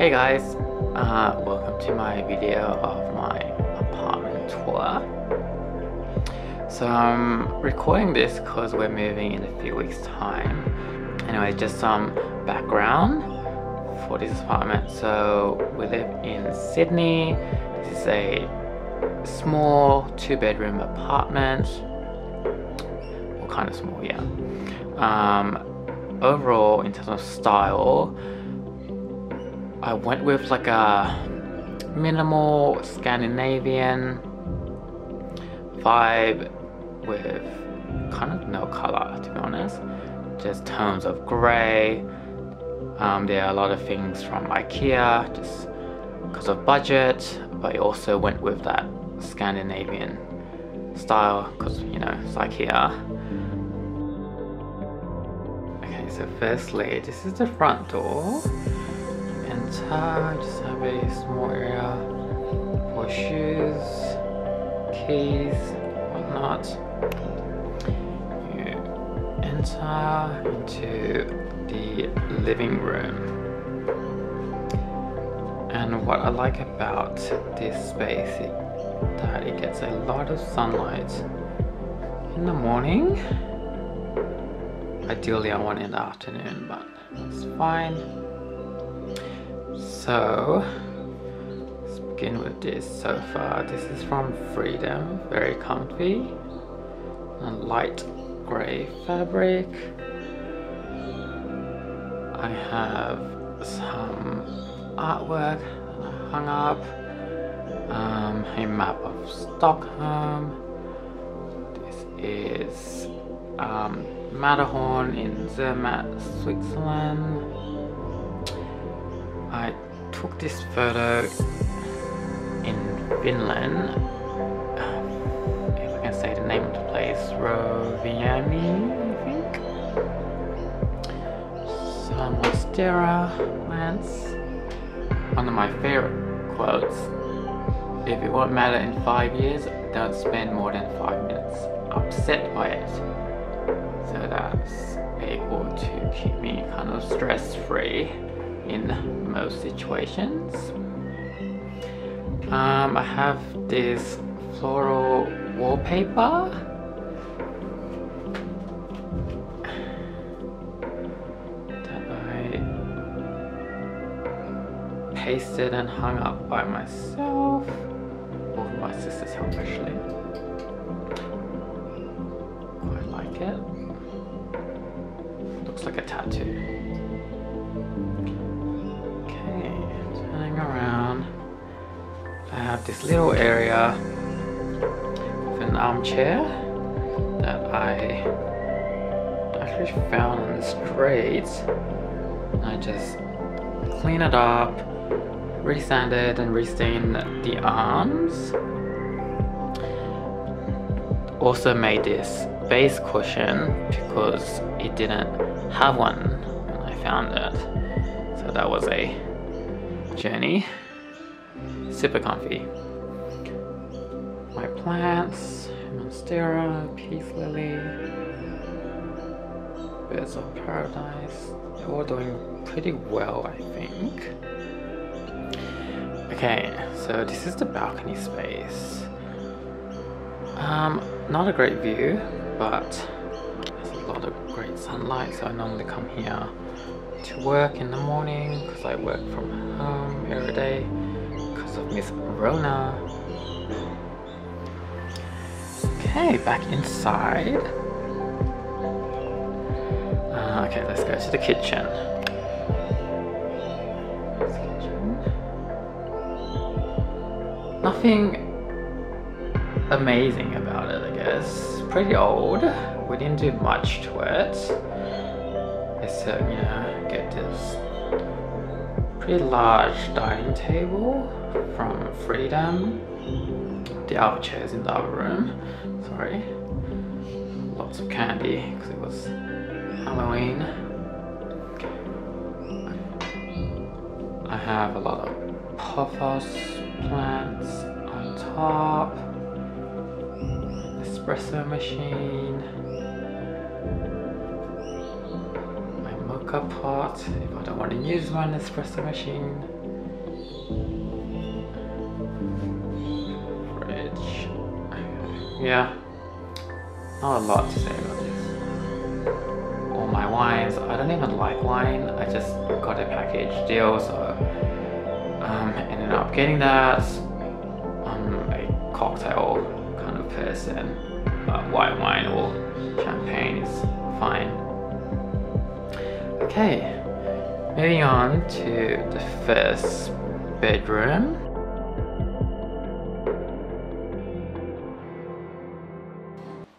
Hey guys, welcome to my video of my apartment tour. So I'm recording this because we're moving in a few weeks time. Anyway, just some background for this apartment. So we live in Sydney. This is a small 2-bedroom apartment. Well, kind of small, yeah. Overall, in terms of style, I went with like a minimal Scandinavian vibe with kind of no color, to be honest. Just tones of grey. There are a lot of things from IKEA just because of budget, but I also went with that Scandinavian style because, you know, it's IKEA. Okay, so firstly, this is the front door. Enter, just have a small area for shoes, keys, whatnot. You enter into the living room. And what I like about this space is that it gets a lot of sunlight in the morning. Ideally I want it in the afternoon, but that's fine. So let's begin with this sofa. This is from Freedom, very comfy, a light grey fabric. I have some artwork that I hung up, a map of Stockholm. This is Matterhorn in Zermatt, Switzerland. I took this photo in Finland, if I can say the name of the place, Rovaniemi, I think. Some monstera plants. One of my favorite quotes: if it won't matter in 5 years, don't spend more than 5 minutes upset by it. So that's able to keep me kind of stress-free in most situations. I have this floral wallpaper. That I pasted and hung up by myself, or with my sister's help actually. Quite like it. Looks like a tattoo. Around, I have this little area with an armchair that I actually found on the streets. I just clean it up, resanded and restained the arms. Also made this base cushion because it didn't have one when I found it, so that was a journey. Super comfy. My plants, monstera, peace lily, birds of paradise. They're all doing pretty well, I think. Okay, so this is the balcony space. Not a great view, but there's a lot of great sunlight, so I normally come here to work in the morning because I work from home every day because of Miss Rona. Okay, back inside. Okay, let's go to the kitchen. Nothing amazing about it, I guess. Pretty old. We didn't do much to it. So, you know, get this pretty large dining table from Freedom. The other chairs in the other room. Sorry. Lots of candy because it was Halloween. I have a lot of pothos plants on top. Espresso machine. Mocha pot if I don't want to use my espresso machine. Fridge. Yeah, not a lot to say about this. All my wines. I don't even like wine. I just got a package deal, so ended up getting that. I'm a cocktail kind of person, but white wine or champagne is fine. Okay, moving on to the first bedroom.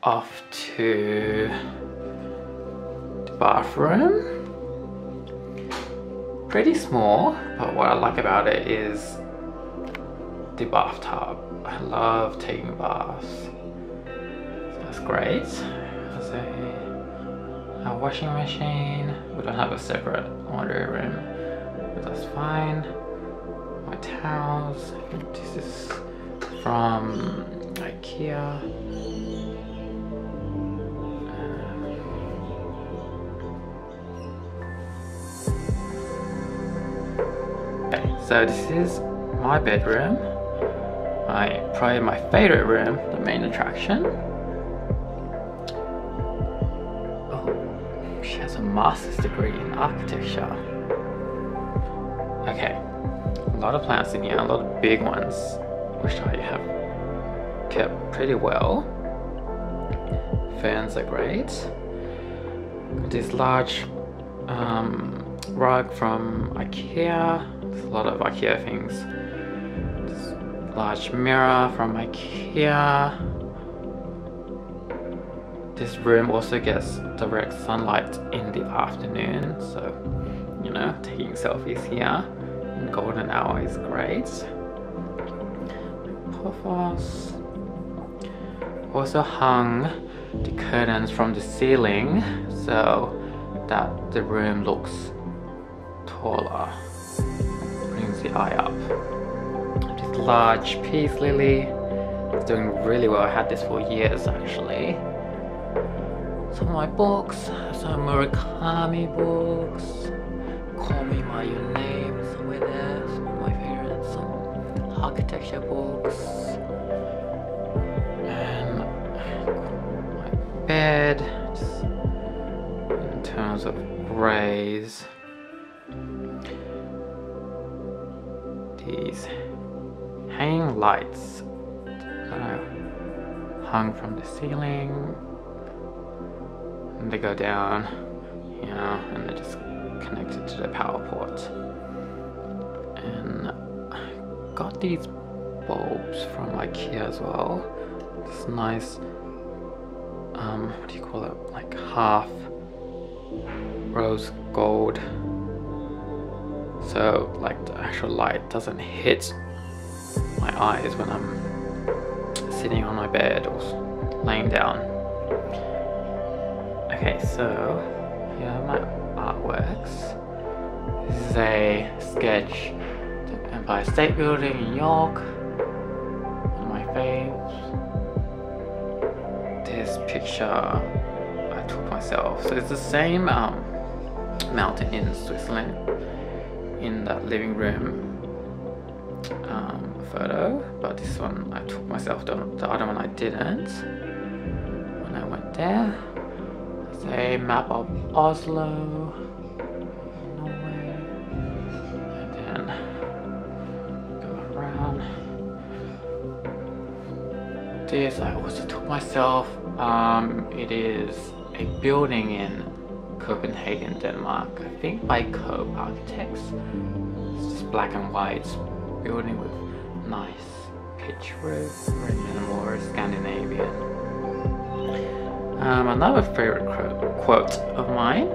Off to the bathroom. Pretty small, but what I like about it is the bathtub. I love taking baths, so that's great. There's a washing machine. We don't have a separate laundry room, but that's fine. My towels. I think this is from IKEA. Okay, so this is my bedroom. Probably my favorite room, the main attraction. Oh, she has a master's degree in architecture. Okay, a lot of plants in here, a lot of big ones, which I have kept pretty well. Ferns are great. Got this large rug from IKEA. There's a lot of IKEA things. This large mirror from IKEA. This room also gets direct sunlight in the afternoon, so you know, taking selfies here in golden hour is great. Puffers. Also hung the curtains from the ceiling so that the room looks taller. Brings the eye up. This large peace lily. It's doing really well. I had this for years actually. Some of my books, some Murakami books. Call Me By Your Name, somewhere there. Some of my favorites. Some architecture books. And my bed. Just in terms of grays. These hanging lights that are hung from the ceiling, and they go down here and they're just connected to the power port. And I got these bulbs from IKEA as well. This nice what do you call it, like half rose gold, so like the actual light doesn't hit my eyes when I'm sitting on my bed or laying down. Okay, so here are my artworks. This is a sketch of the Empire State Building in York, one of my faves. This picture I took myself, so it's the same mountain in Switzerland in that living room photo, but this one I took myself, the other one I didn't when I went there. It's a map of Oslo, Norway, and then go around. This I also took myself. It is a building in Copenhagen, Denmark, I think by Cope Architects. It's just black and white building with nice pitch roof, very minimal, very Scandinavian. Another favorite quote of mine: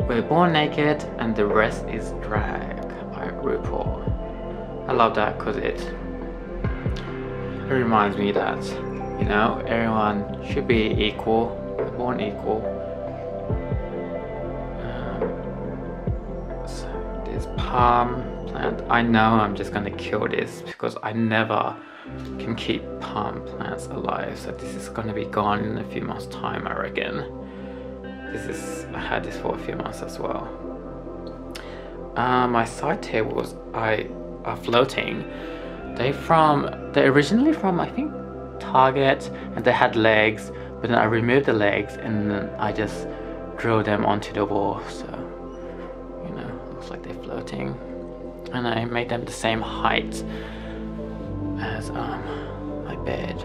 "We're born naked and the rest is drag," by RuPaul. I love that because it reminds me that, you know, everyone should be equal, we're born equal. So this palm plant, I know I'm just gonna kill this because I never can keep palm plants alive, so this is gonna be gone in a few months time, I reckon. I had this for a few months as well. My side tables, I are floating. They're originally from, I think, Target, and they had legs, but then I removed the legs and then I just drilled them onto the wall, so you know, looks like they're floating. And I made them the same height as my bed.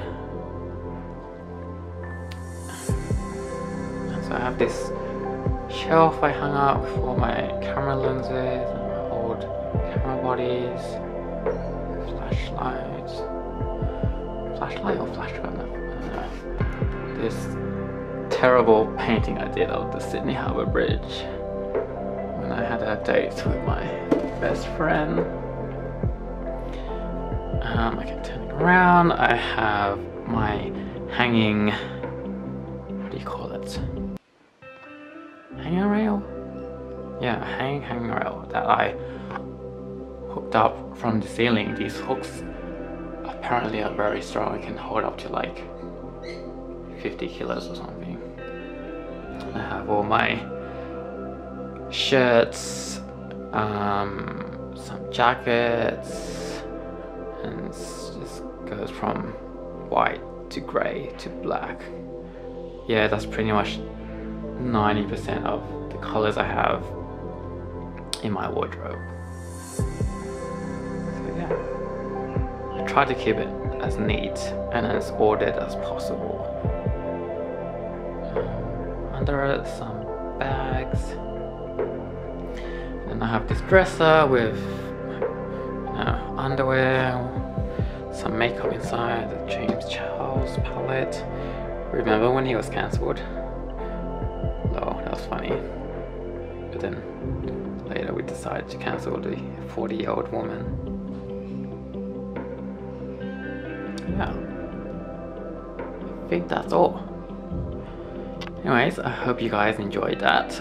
And so I have this shelf I hung up with all my camera lenses and my old camera bodies, flashlight or flash gun, I don't know. This terrible painting I did of the Sydney Harbour Bridge when I had a date with my best friend. I can turn it around. I have my hanging, what do you call it? Hanging rail? Yeah, hanging rail that I hooked up from the ceiling. These hooks apparently are very strong. It can hold up to like 50 kilos or something. I have all my shirts, some jackets, and it just goes from white to grey to black. Yeah, that's pretty much 90% of the colors I have in my wardrobe. So yeah, I try to keep it as neat and as ordered as possible. Under it, some bags. And I have this dresser with underwear, some makeup inside, the James Charles palette. Remember when he was cancelled? No, that was funny. But then later we decided to cancel the 40-year-old woman. Yeah, I think that's all. Anyways, I hope you guys enjoyed that.